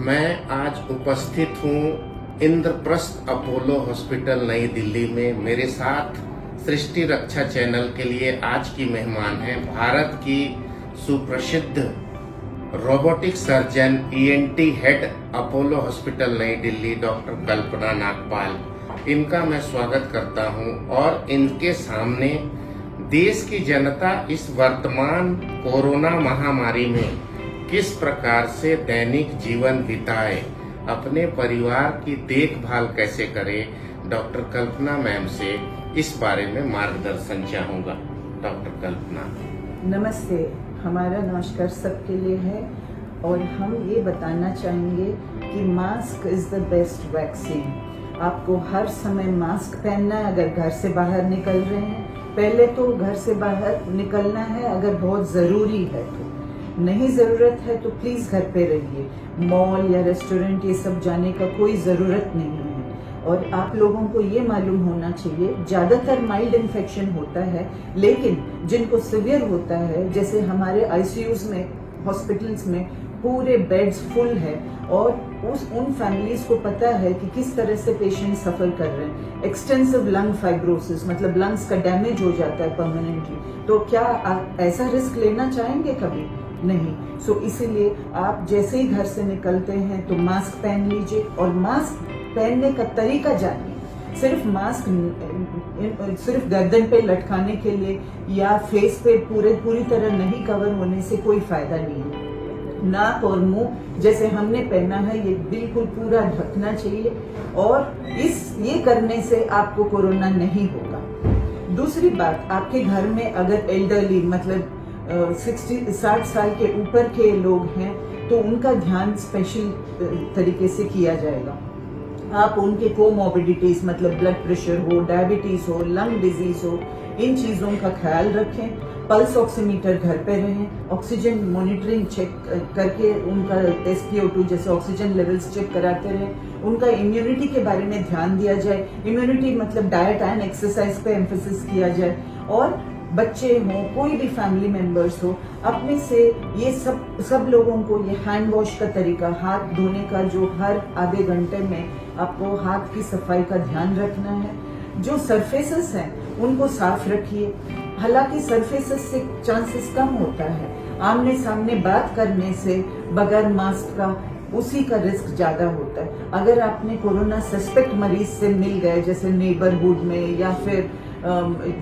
मैं आज उपस्थित हूँ इंद्रप्रस्थ अपोलो हॉस्पिटल नई दिल्ली में। मेरे साथ सृष्टि रक्षा चैनल के लिए आज की मेहमान हैं भारत की सुप्रसिद्ध robotic surgeon ENT head Apollo hospital नई दिल्ली डॉक्टर कल्पना नागपाल। इनका मैं स्वागत करता हूं और इनके सामने देश की जनता इस वर्तमान कोरोना महामारी में किस प्रकार से दैनिक जीवन बिताए, अपने परिवार की देखभाल कैसे करे, डॉक्टर कल्पना मैम से इस बारे में मार्गदर्शन चाहूंगा। डॉक्टर कल्पना नमस्ते। हमारा नमस्कार सबके लिए है और हम ये बताना चाहेंगे कि mask is the best vaccine. आपको हर समय मास्क पहनना है अगर घर से बाहर निकल रहे हैं। पहले तो घर से बाहर निकलना है अगर बहुत ज़रूरी है, तो नहीं ज़रूरत है तो प्लीज़ घर पे रहिए। मॉल या रेस्टोरेंट ये सब जाने का कोई ज़रूरत नहीं है। और आप लोगों को ये मालूम होना चाहिए, ज़्यादातर माइल्ड इन्फेक्शन होता है, लेकिन जिनको सिवियर होता है, जैसे हमारे आईसीयूज में, हॉस्पिटल्स में पूरे बेड्स फुल है और उन फैमिलीज को पता है कि किस तरह से पेशेंट सफर कर रहे हैं। एक्सटेंसिव लंग फाइब्रोसिस मतलब लंग्स का डैमेज हो जाता है परमानेंटली। तो क्या आप ऐसा रिस्क लेना चाहेंगे? कभी नहीं। सो इसीलिए आप जैसे ही घर से निकलते हैं तो मास्क पहन लीजिए और मास्क पहनने का तरीका जानिए। सिर्फ मास्क सिर्फ गर्दन पे लटकाने के लिए या फेस पे पूरी तरह नहीं कवर होने से कोई फायदा नहीं है। नाक और मुंह जैसे हमने पहना है ये बिल्कुल पूरा ढकना चाहिए और ये करने से आपको कोरोना नहीं होगा। दूसरी बात, आपके घर में अगर एल्डरली मतलब 60 साल के ऊपर के लोग हैं तो उनका ध्यान स्पेशल तरीके से किया जाएगा। आप उनके कोमॉर्बिडिटीज मतलब ब्लड प्रेशर हो, डायबिटीज हो, लंग डिजीज हो, इन चीज़ों का ख्याल रखें। पल्स ऑक्सीमीटर घर पे रहें, ऑक्सीजन मॉनिटरिंग चेक करके उनका SpO2 जैसे ऑक्सीजन लेवल्स चेक कराते रहें। उनका इम्यूनिटी के बारे में ध्यान दिया जाए। इम्यूनिटी मतलब डाइट एंड एक्सरसाइज पे एम्फेसिस किया जाए। और बच्चे हों, कोई भी फैमिली मेंबर्स हो, अपने से ये सब लोगों को ये हैंड वॉश का तरीका, हाथ धोने का, जो हर आधे घंटे में आपको हाथ की सफाई का ध्यान रखना है। जो सरफेसेस हैं उनको साफ रखिए। हालांकि सरफेसेस से चांसेस कम होता है, आमने सामने बात करने से बगैर मास्क का उसी का रिस्क ज्यादा होता है। अगर आपने कोरोना सस्पेक्ट मरीज से मिल गए, जैसे नेबरहुड में या फिर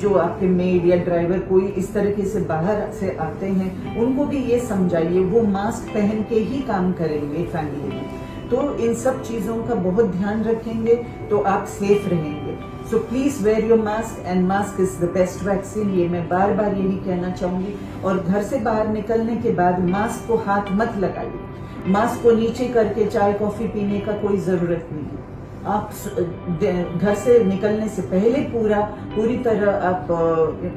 जो आपके मेड या ड्राइवर कोई इस तरीके से बाहर से आते हैं, उनको भी ये समझाइए वो मास्क पहन के ही काम करेंगे फैमिली में। तो इन सब चीजों का बहुत ध्यान रखेंगे तो आप सेफ रहेंगे। So please wear your mask and mask is the best vaccine. ये मैं बार बार यही कहना चाहूंगी। और घर से बाहर निकलने के बाद मास्क को हाथ मत लगाइए। मास्क को नीचे करके चाय कॉफी पीने का कोई जरूरत नहीं है। आप घर से निकलने से पहले पूरी तरह आप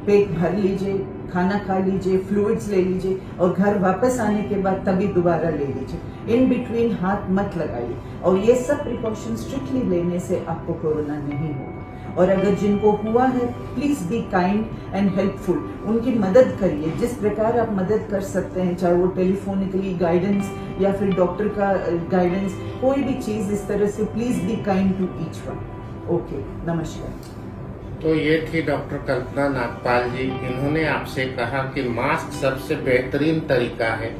पेट भर लीजिए, खाना खा लीजिए, फ्लूइड्स ले लीजिए और घर वापस आने के बाद तभी दोबारा ले लीजिए। इन बिटवीन हाथ मत लगाइए। और ये सब प्रिकॉशन स्ट्रिक्टली लेने से आपको कोरोना नहीं होगा। और अगर जिनको हुआ है please be kind and helpful. उनकी मदद करिए जिस प्रकार आप मदद कर सकते हैं, चाहे वो टेलीफोनिकली गाइडेंस या फिर डॉक्टर का गाइडेंस, कोई भी चीज इस तरह से। Please be kind to each one. Okay, नमस्कार। तो ये थी डॉक्टर कल्पना नागपाल जी। इन्होंने आपसे कहा कि मास्क सबसे बेहतरीन तरीका है।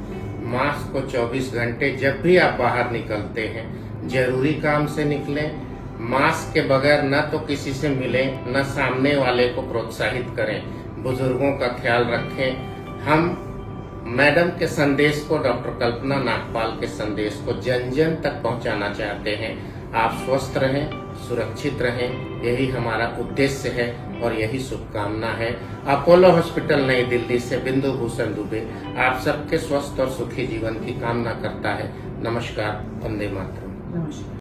मास्क को 24 घंटे जब भी आप बाहर निकलते हैं, जरूरी काम से निकलें। मास्क के बगैर न तो किसी से मिलें, न सामने वाले को प्रोत्साहित करें। बुजुर्गों का ख्याल रखें। हम मैडम के संदेश को, डॉक्टर कल्पना नागपाल के संदेश को जन जन तक पहुंचाना चाहते हैं। आप स्वस्थ रहें, सुरक्षित रहें, यही हमारा उद्देश्य है और यही शुभकामना है। अपोलो हॉस्पिटल नई दिल्ली से बिंदु भूषण दुबे आप सबके स्वस्थ और सुखी जीवन की कामना करता है। नमस्कार। वंदे मातरम। नमस्कार।